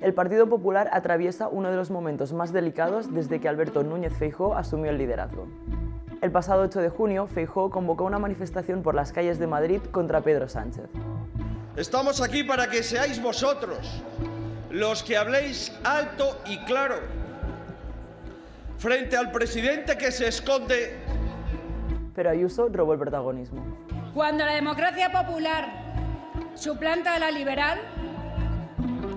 El Partido Popular atraviesa uno de los momentos más delicados desde que Alberto Núñez Feijóo asumió el liderazgo. El pasado 8 de junio, Feijóo convocó una manifestación por las calles de Madrid contra Pedro Sánchez. Estamos aquí para que seáis vosotros los que habléis alto y claro frente al presidente que se esconde. Pero Ayuso robó el protagonismo. Cuando la democracia popular suplanta a la liberal,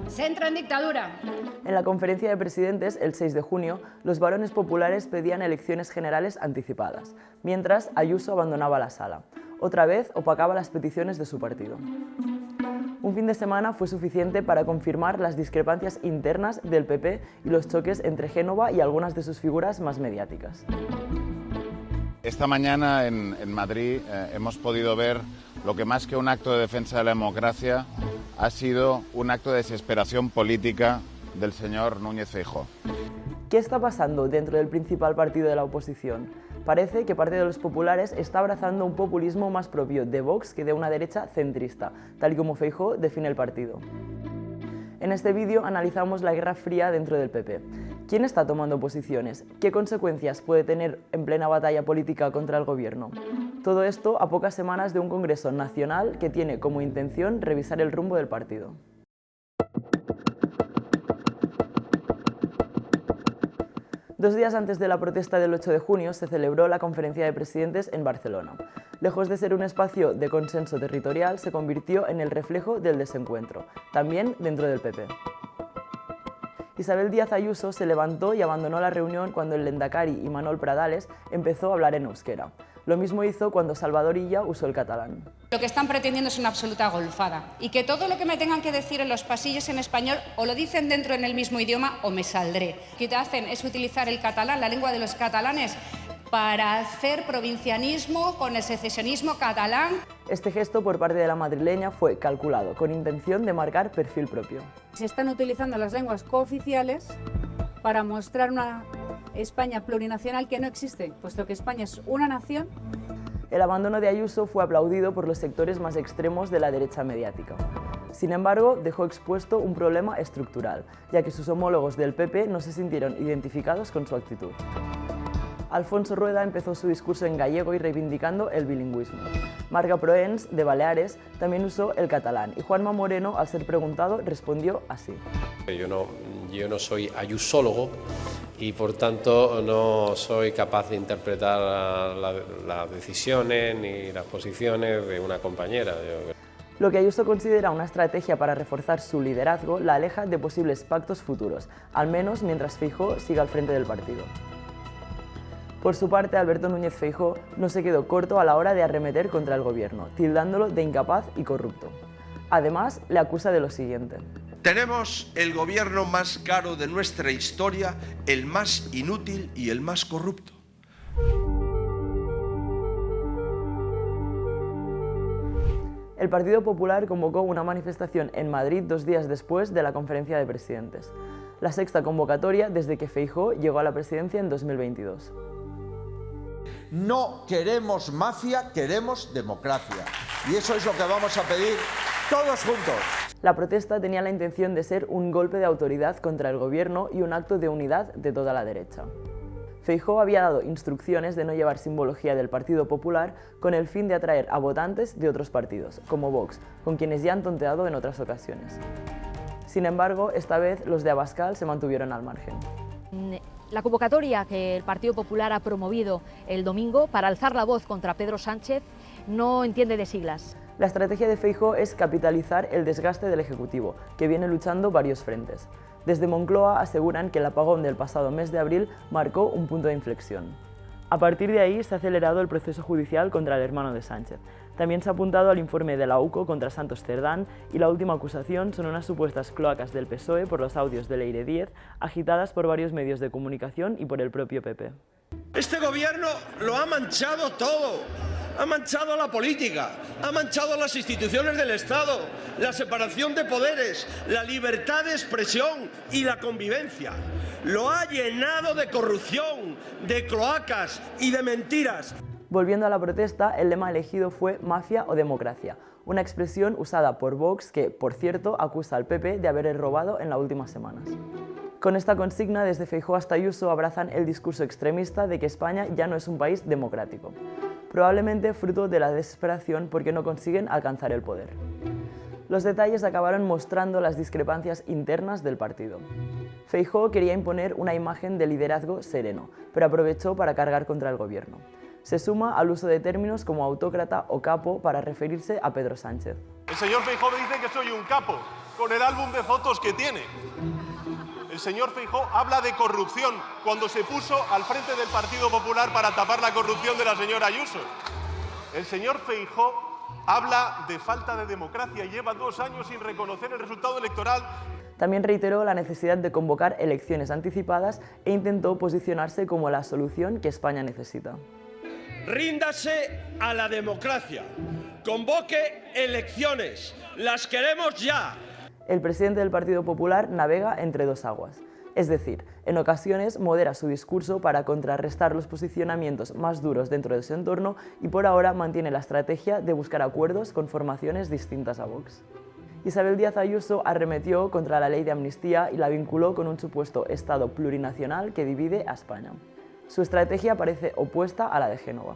se entra en dictadura. En la conferencia de presidentes, el 6 de junio, los varones populares pedían elecciones generales anticipadas, mientras Ayuso abandonaba la sala. Otra vez opacaba las peticiones de su partido. Un fin de semana fue suficiente para confirmar las discrepancias internas del PP y los choques entre Génova y algunas de sus figuras más mediáticas. Esta mañana en Madrid hemos podido ver lo que más que un acto de defensa de la democracia ha sido un acto de desesperación política del señor Núñez Feijóo. ¿Qué está pasando dentro del principal partido de la oposición? Parece que parte de los populares está abrazando un populismo más propio de Vox que de una derecha centrista, tal y como Feijóo define el partido. En este vídeo analizamos la guerra fría dentro del PP. ¿Quién está tomando posiciones? ¿Qué consecuencias puede tener en plena batalla política contra el gobierno? Todo esto a pocas semanas de un Congreso Nacional que tiene como intención revisar el rumbo del partido. Dos días antes de la protesta del 8 de junio se celebró la conferencia de presidentes en Barcelona. Lejos de ser un espacio de consenso territorial, se convirtió en el reflejo del desencuentro, también dentro del PP. Isabel Díaz Ayuso se levantó y abandonó la reunión cuando el Lehendakari Imanol Pradales empezó a hablar en euskera. Lo mismo hizo cuando Salvador Illa usó el catalán. Lo que están pretendiendo es una absoluta golfada y que todo lo que me tengan que decir en los pasillos en español o lo dicen dentro en el mismo idioma o me saldré. Lo que hacen es utilizar el catalán, la lengua de los catalanes, para hacer provincianismo con el secesionismo catalán. Este gesto por parte de la madrileña fue calculado, con intención de marcar perfil propio. Se están utilizando las lenguas cooficiales para mostrar una España plurinacional que no existe, puesto que España es una nación. El abandono de Ayuso fue aplaudido por los sectores más extremos de la derecha mediática. Sin embargo, dejó expuesto un problema estructural, ya que sus homólogos del PP no se sintieron identificados con su actitud. Alfonso Rueda empezó su discurso en gallego y reivindicando el bilingüismo. Marga Proens, de Baleares, también usó el catalán y Juanma Moreno, al ser preguntado, respondió así. Yo no soy ayusólogo y por tanto no soy capaz de interpretar las decisiones ni las posiciones de una compañera. Lo que Ayuso considera una estrategia para reforzar su liderazgo la aleja de posibles pactos futuros, al menos mientras Feijóo siga al frente del partido. Por su parte, Alberto Núñez Feijóo no se quedó corto a la hora de arremeter contra el gobierno, tildándolo de incapaz y corrupto. Además, le acusa de lo siguiente. Tenemos el gobierno más caro de nuestra historia, el más inútil y el más corrupto. El Partido Popular convocó una manifestación en Madrid 2 días después de la conferencia de presidentes. La sexta convocatoria desde que Feijóo llegó a la presidencia en 2022. No queremos mafia, queremos democracia. Y eso es lo que vamos a pedir todos juntos. La protesta tenía la intención de ser un golpe de autoridad contra el gobierno y un acto de unidad de toda la derecha. Feijóo había dado instrucciones de no llevar simbología del Partido Popular con el fin de atraer a votantes de otros partidos, como Vox, con quienes ya han tonteado en otras ocasiones. Sin embargo, esta vez los de Abascal se mantuvieron al margen. La convocatoria que el Partido Popular ha promovido el domingo para alzar la voz contra Pedro Sánchez no entiende de siglas. La estrategia de Feijóo es capitalizar el desgaste del Ejecutivo, que viene luchando varios frentes. Desde Moncloa aseguran que el apagón del pasado mes de abril marcó un punto de inflexión. A partir de ahí se ha acelerado el proceso judicial contra el hermano de Sánchez. También se ha apuntado al informe de la UCO contra Santos Cerdán y la última acusación son unas supuestas cloacas del PSOE por los audios de Leire Díez, agitadas por varios medios de comunicación y por el propio PP. Este gobierno lo ha manchado todo. Ha manchado la política, ha manchado las instituciones del Estado, la separación de poderes, la libertad de expresión y la convivencia. Lo ha llenado de corrupción, de cloacas y de mentiras. Volviendo a la protesta, el lema elegido fue Mafia o Democracia, una expresión usada por Vox que, por cierto, acusa al PP de haberle robado en las últimas semanas. Con esta consigna, desde Feijóo hasta Ayuso abrazan el discurso extremista de que España ya no es un país democrático, probablemente fruto de la desesperación porque no consiguen alcanzar el poder. Los detalles acabaron mostrando las discrepancias internas del partido. Feijóo quería imponer una imagen de liderazgo sereno, pero aprovechó para cargar contra el gobierno. Se suma al uso de términos como autócrata o capo para referirse a Pedro Sánchez. El señor Feijóo me dice que soy un capo, con el álbum de fotos que tiene. El señor Feijóo habla de corrupción cuando se puso al frente del Partido Popular para tapar la corrupción de la señora Ayuso. El señor Feijóo habla de falta de democracia y lleva 2 años sin reconocer el resultado electoral. También reiteró la necesidad de convocar elecciones anticipadas e intentó posicionarse como la solución que España necesita. Ríndase a la democracia, convoque elecciones, las queremos ya. El presidente del Partido Popular navega entre dos aguas, es decir, en ocasiones modera su discurso para contrarrestar los posicionamientos más duros dentro de su entorno y por ahora mantiene la estrategia de buscar acuerdos con formaciones distintas a Vox. Isabel Díaz Ayuso arremetió contra la ley de amnistía y la vinculó con un supuesto Estado plurinacional que divide a España. Su estrategia parece opuesta a la de Génova.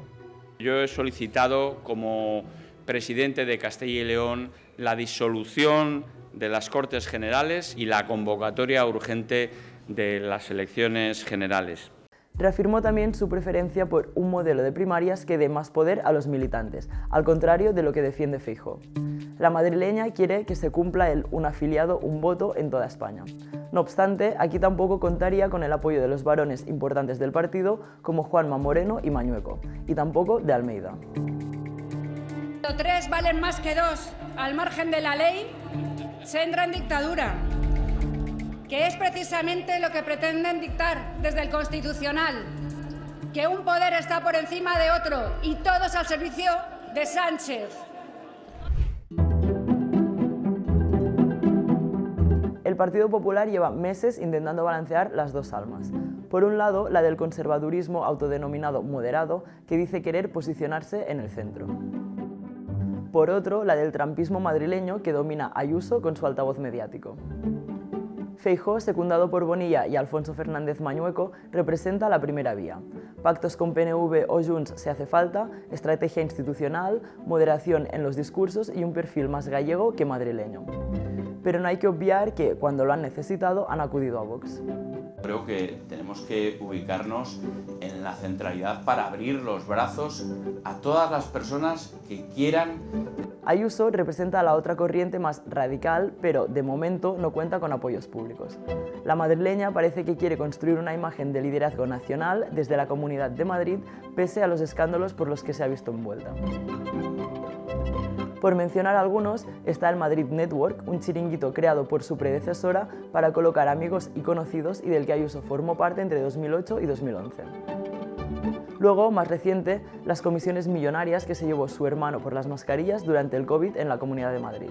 Yo he solicitado como presidente de Castilla y León la disolución de las Cortes Generales y la convocatoria urgente de las elecciones generales. Reafirmó también su preferencia por un modelo de primarias que dé más poder a los militantes, al contrario de lo que defiende Feijóo. La madrileña quiere que se cumpla el un afiliado, un voto en toda España. No obstante, aquí tampoco contaría con el apoyo de los varones importantes del partido como Juanma Moreno y Mañueco, y tampoco de Almeida. 3 valen más que 2, al margen de la ley, se entra en dictadura, que es precisamente lo que pretenden dictar desde el Constitucional, que un poder está por encima de otro y todos al servicio de Sánchez. El Partido Popular lleva meses intentando balancear las dos almas. Por un lado, la del conservadurismo autodenominado moderado, que dice querer posicionarse en el centro. Por otro, la del trampismo madrileño, que domina Ayuso con su altavoz mediático. Feijóo, secundado por Bonilla y Alfonso Fernández Mañueco, representa la primera vía. Pactos con PNV o Junts si hace falta, estrategia institucional, moderación en los discursos y un perfil más gallego que madrileño. Pero no hay que obviar que, cuando lo han necesitado, han acudido a Vox. Creo que tenemos que ubicarnos en la centralidad para abrir los brazos a todas las personas que quieran. Ayuso representa a la otra corriente más radical, pero de momento no cuenta con apoyos públicos. La madrileña parece que quiere construir una imagen de liderazgo nacional desde la Comunidad de Madrid, pese a los escándalos por los que se ha visto envuelta. Por mencionar algunos, está el Madrid Network, un chiringuito creado por su predecesora para colocar amigos y conocidos y del que Ayuso formó parte entre 2008 y 2011. Luego, más reciente, las comisiones millonarias que se llevó su hermano por las mascarillas durante el COVID en la Comunidad de Madrid.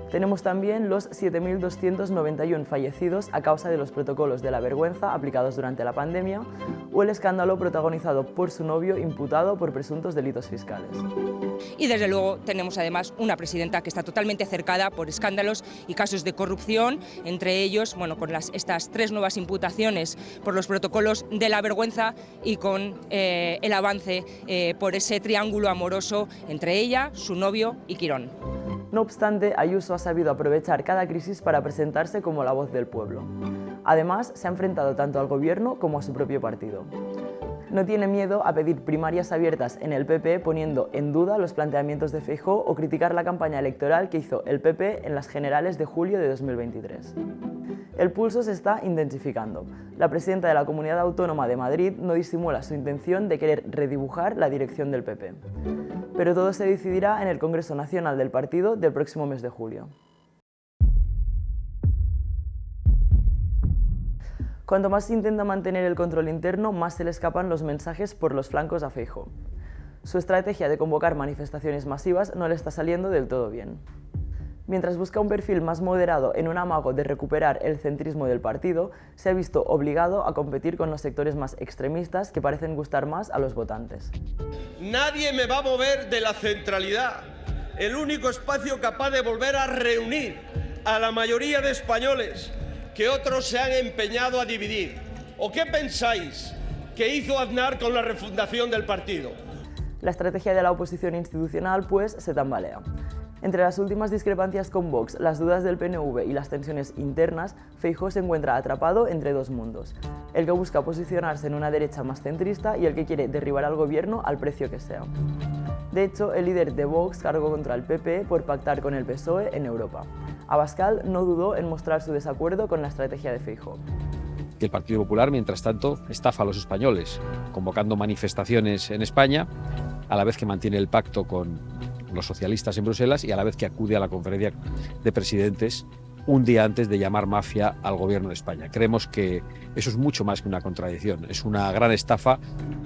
Tenemos también los 7.291 fallecidos a causa de los protocolos de la vergüenza aplicados durante la pandemia o el escándalo protagonizado por su novio imputado por presuntos delitos fiscales. Y desde luego tenemos además una presidenta que está totalmente cercada por escándalos y casos de corrupción, entre ellos con estas 3 nuevas imputaciones por los protocolos de la vergüenza y con el avance por ese triángulo amoroso entre ella, su novio y Quirón. No obstante, Ayuso ha sabido aprovechar cada crisis para presentarse como la voz del pueblo. Además, se ha enfrentado tanto al gobierno como a su propio partido. No tiene miedo a pedir primarias abiertas en el PP poniendo en duda los planteamientos de Feijóo o criticar la campaña electoral que hizo el PP en las generales de julio de 2023. El pulso se está intensificando. La presidenta de la Comunidad Autónoma de Madrid no disimula su intención de querer redibujar la dirección del PP. Pero todo se decidirá en el Congreso Nacional del partido del próximo mes de julio. Cuanto más se intenta mantener el control interno, más se le escapan los mensajes por los flancos a Feijóo. Su estrategia de convocar manifestaciones masivas no le está saliendo del todo bien. Mientras busca un perfil más moderado en un amago de recuperar el centrismo del partido, se ha visto obligado a competir con los sectores más extremistas que parecen gustar más a los votantes. Nadie me va a mover de la centralidad. el único espacio capaz de volver a reunir a la mayoría de españoles que otros se han empeñado a dividir. ¿O qué pensáis que hizo Aznar con la refundación del partido? La estrategia de la oposición institucional, pues, se tambalea. Entre las últimas discrepancias con Vox, las dudas del PNV y las tensiones internas, Feijóo se encuentra atrapado entre dos mundos: el que busca posicionarse en una derecha más centrista y el que quiere derribar al gobierno al precio que sea. De hecho, el líder de Vox cargó contra el PP por pactar con el PSOE en Europa. Abascal no dudó en mostrar su desacuerdo con la estrategia de Feijóo. El Partido Popular, mientras tanto, estafa a los españoles, convocando manifestaciones en España, a la vez que mantiene el pacto con los socialistas en Bruselas y a la vez que acude a la conferencia de presidentes un día antes de llamar mafia al gobierno de España. Creemos que eso es mucho más que una contradicción, es una gran estafa.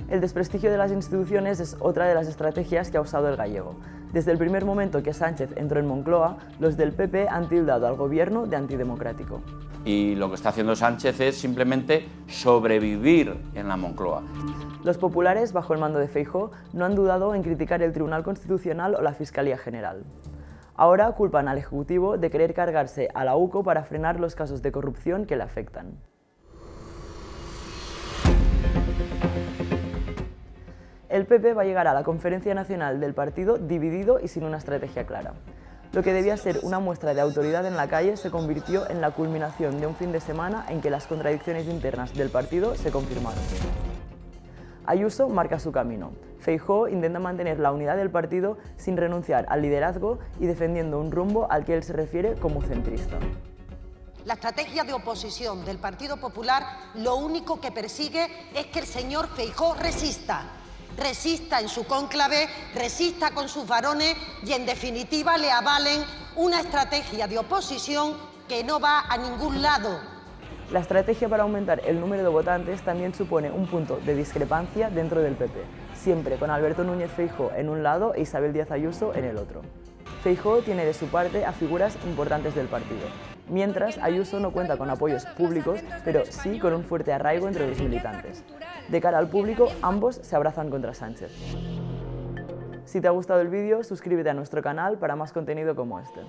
El desprestigio de las instituciones es otra de las estrategias que ha usado el gallego. Desde el primer momento que Sánchez entró en Moncloa, los del PP han tildado al gobierno de antidemocrático. Y lo que está haciendo Sánchez es simplemente sobrevivir en la Moncloa. Los populares, bajo el mando de Feijóo, no han dudado en criticar el Tribunal Constitucional o la Fiscalía General. Ahora culpan al Ejecutivo de querer cargarse a la UCO para frenar los casos de corrupción que le afectan. El PP va a llegar a la conferencia nacional del partido dividido y sin una estrategia clara. Lo que debía ser una muestra de autoridad en la calle se convirtió en la culminación de un fin de semana en que las contradicciones internas del partido se confirmaron. Ayuso marca su camino. Feijóo intenta mantener la unidad del partido sin renunciar al liderazgo y defendiendo un rumbo al que él se refiere como centrista. La estrategia de oposición del Partido Popular lo único que persigue es que el señor Feijóo resista en su cónclave, resista con sus varones y, en definitiva, le avalen una estrategia de oposición que no va a ningún lado. La estrategia para aumentar el número de votantes también supone un punto de discrepancia dentro del PP, siempre con Alberto Núñez Feijóo en un lado e Isabel Díaz Ayuso en el otro. Feijóo tiene de su parte a figuras importantes del partido, mientras Ayuso no cuenta con apoyos públicos, pero sí con un fuerte arraigo entre los militantes. De cara al público, ambos se abrazan contra Sánchez. Si te ha gustado el vídeo, suscríbete a nuestro canal para más contenido como este.